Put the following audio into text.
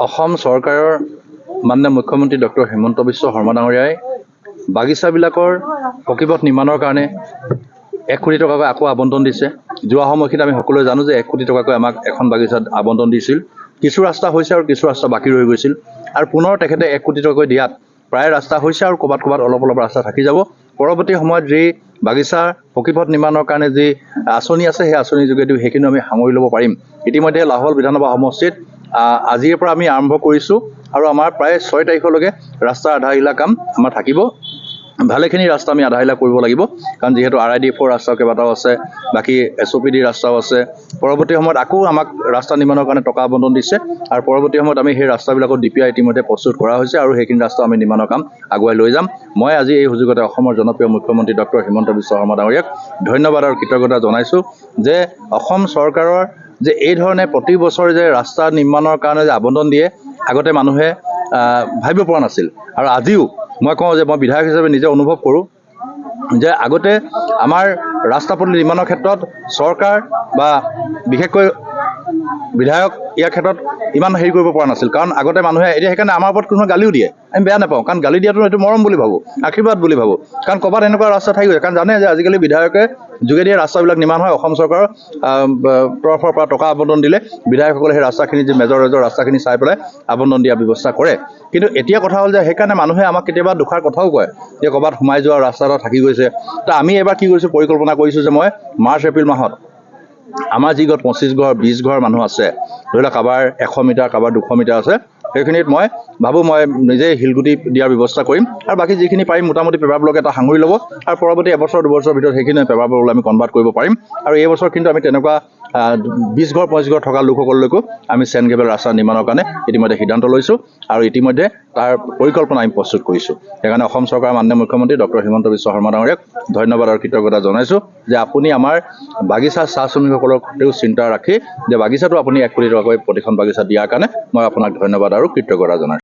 অসম চৰকাৰৰ মাননীয় মুখ্যমন্ত্ৰী ডক্টৰ হিমন্ত বিশ্ব শৰ্মা ডাঙৰীয়াই বাগিচাবিলাকৰ পকীপথ নিৰ্মাণৰ কাৰণে 1 কোটি টকাকৈ আকৌ আবণ্টন দিছে। যোৱা সময়খিনিত আমি সকলোৱে জানো যে 1 কোটি টকাকৈ আমাক এখন বাগিচাত আবণ্টন দিছিল। কিছু ৰাস্তা হৈছে আৰু কিছু ৰাস্তা বাকী ৰৈ গৈছিল আৰু পুনৰ তেখেতে 1 কোটি টকাকৈ দিয়াত প্ৰায় ৰাস্তা হৈছে আৰু ক'ৰবাত অলপ ৰাস্তা থাকি যাব। পৰৱৰ্তী সময়ত যি বাগিচাৰ পকীপথ নিৰ্মাণৰ কাৰণে যি আঁচনি আছে সেই আঁচনিৰ যোগেদি সেইখিনি আমি সামৰি ল'ব পাৰিম। ইতিমধ্যে লাহোৱাল বিধানসভা সমষ্টিত আজিৰ পৰা আমি আৰম্ভ কৰিছোঁ আৰু আমাৰ প্ৰায় 6 তাৰিখলৈকে ৰাস্তাৰ আধা আহিলা কাম আমাৰ থাকিব। ভালেখিনি ৰাস্তা আমি আধা আহিলা কৰিব লাগিব, কাৰণ যিহেতু RID4 ৰাস্তা কেইবাটাও আছে, বাকী SOPD ৰাস্তাও আছে। পৰৱৰ্তী সময়ত আকৌ আমাক ৰাস্তা নিৰ্মাণৰ কাৰণে টকা আবণ্টন দিছে আৰু পৰৱৰ্তী সময়ত আমি সেই ৰাস্তাবিলাকত DPR ইতিমধ্যে প্ৰস্তুত কৰা হৈছে আৰু সেইখিনি ৰাস্তা আমি নিৰ্মাণৰ কাম আগুৱাই লৈ যাম। মই আজি এই সুযোগতে অসমৰ জনপ্ৰিয় মুখ্যমন্ত্ৰী ডক্টৰ হিমন্ত বিশ্ব শৰ্মা ডাঙৰীয়াক ধন্যবাদ আৰু কৃতজ্ঞতা জনাইছোঁ যে অসম চৰকাৰৰ যে এই ধৰণে প্ৰতি বছৰে যে ৰাস্তা নিৰ্মাণৰ কাৰণে যে আবণ্টন দিয়ে, আগতে মানুহে ভাবিব পৰা নাছিল। আৰু আজিও মই কওঁ যে মই বিধায়ক হিচাপে নিজে অনুভৱ কৰোঁ যে আগতে আমাৰ ৰাস্তা পদূলি নিৰ্মাণৰ ক্ষেত্ৰত চৰকাৰ বা বিশেষকৈ বিধায়ক ইয়াৰ ক্ষেত্ৰত ইমান হেৰি কৰিব পৰা নাছিল, কাৰণ আগতে মানুহে এতিয়া সেইকাৰণে আমাৰ ওপৰত কোনো গালিও দিয়ে, আমি বেয়া নাপাওঁ, কাৰণ গালি দিয়াটো এইটো মৰম বুলি ভাবোঁ, আশীৰ্বাদ বুলি ভাবোঁ। কাৰণ ক'ৰবাত এনেকুৱা ৰাস্তা থাকি গৈছে, কাৰণ জানে যে আজিকালি বিধায়কে যোগেদিয়ে ৰাস্তাবিলাক নিৰ্মাণ হয়। অসম চৰকাৰৰ তৰফৰ পৰা টকা আবণ্টন দিলে বিধায়কসকলে সেই ৰাস্তাখিনি যি মেজৰ ৰাস্তাখিনি চাই পেলাই আবণ্টন দিয়াৰ ব্যৱস্থা কৰে। কিন্তু এতিয়া কথা হ'ল যে সেইকাৰণে মানুহে আমাক কেতিয়াবা দুষাৰ কথাও কয় যে ক'ৰবাত সোমাই যোৱা ৰাস্তা এটা থাকি গৈছে। তো আমি এবাৰ কি কৰিছোঁ, পৰিকল্পনা কৰিছোঁ যে মই মাৰ্চ এপ্ৰিল মাহত আমাৰ যি ঘৰত 25 ঘৰ 20 ঘৰ মানুহ আছে, ধৰি লওক কাৰোবাৰ 100 মিটাৰ কাৰোবাৰ 200 মিটাৰ আছে, সেইখিনিত মই ভাবোঁ মই নিজেই শিলগুটি দিয়াৰ ব্যৱস্থা কৰিম আৰু বাকী যিখিনি পাৰিম মোটামুটি পেপাৰ ব্লক এটা সাঙুৰি ল'ব আৰু পৰৱৰ্তী এবছৰ 2 বছৰৰ ভিতৰত সেইখিনি পেপাৰ ব্লক আমি কনভাৰ্ট কৰিব পাৰিম। আৰু এই বছৰ কিন্তু আমি তেনেকুৱা 20 ঘৰ 25 ঘৰ থকা লোকসকললৈকো আমি চেইন কেবল ৰাস্তা নিৰ্মাণৰ কাৰণে ইতিমধ্যে সিদ্ধান্ত লৈছোঁ আৰু ইতিমধ্যে তাৰ পৰিকল্পনা আমি প্ৰস্তুত কৰিছোঁ। সেইকাৰণে অসম চৰকাৰৰ মাননীয় মুখ্যমন্ত্ৰী ডক্টৰ হিমন্ত বিশ্ব শৰ্মা ডাঙৰীয়াক ধন্যবাদ আৰু কৃতজ্ঞতা জনাইছোঁ যে আপুনি আমাৰ বাগিচা চাহ শ্ৰমিকসকলৰ সৈতেও চিন্তা ৰাখি যে বাগিচাটো আপুনি 1 কোটি টকাকৈ প্ৰতিখন বাগিচা দিয়াৰ কাৰণে মই আপোনাক ধন্যবাদ আৰু কৃতজ্ঞতা জনাইছোঁ।